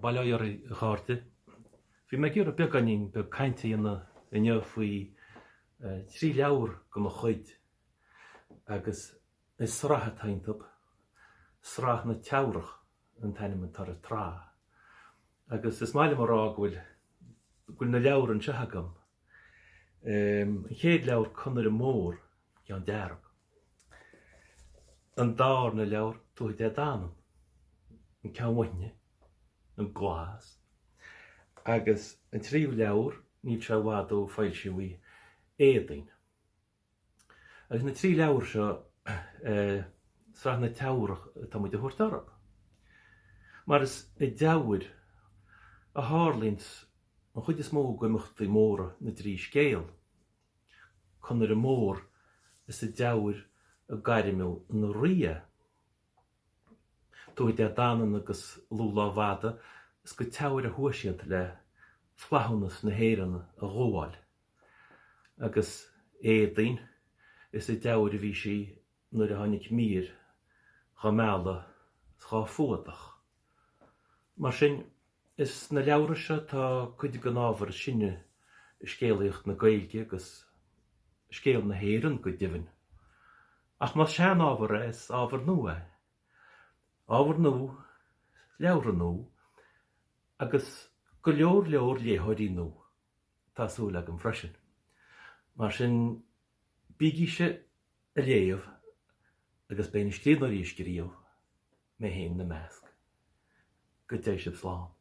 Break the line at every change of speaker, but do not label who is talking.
bailóir i cháirte. Bhí me gur a beganín be cainte inne faoi trí leabhar go mo chuid agus is Sraith taintab, Sraith na Teamhrach an tainnim Tara Trilogy. Agus is maile marrá gúil na leabhar an seachagam. Chéad leabhar Conaire Mór an Diarmuid. An dáir na leabhar Tuatha Dé Danann, an ceamhaine, an glas. Agus an tríomh leabhar níl se bhfad ó fáil sé bhí Éadaoin. Agus na trí leabhar seo Sraith na Teamhrach tá muid a thuairt arab. Mar is i dteabhair a hálíns an chuid is mó go imeachtaí móra na thrí scéal. Conaire Mór is i dteabhair a gairimil na ria. Tuatha Dé Danann agus Labhrann is go teabhair a thuaisiant le flathúnas na héireanna a gháil. Agus Éadaoin is i dteabhair a bhí sí nuair a tháinig mír chá mealla chá fuadach. Mar sin is na leabhar seo tá cuid go ábhar sinne scéalaíocht na Gaeilge agus scéal na héireann go dibhain. Ach mar sean ábhar is ábhar nua. Ábhar nó, leabhar nó, agus go leor léthirí nó tásúil agam freisin. Mar sin bígise a léamh agus béna scríbhneoirí scríomh mé héin na measc. Go dté sibh slán.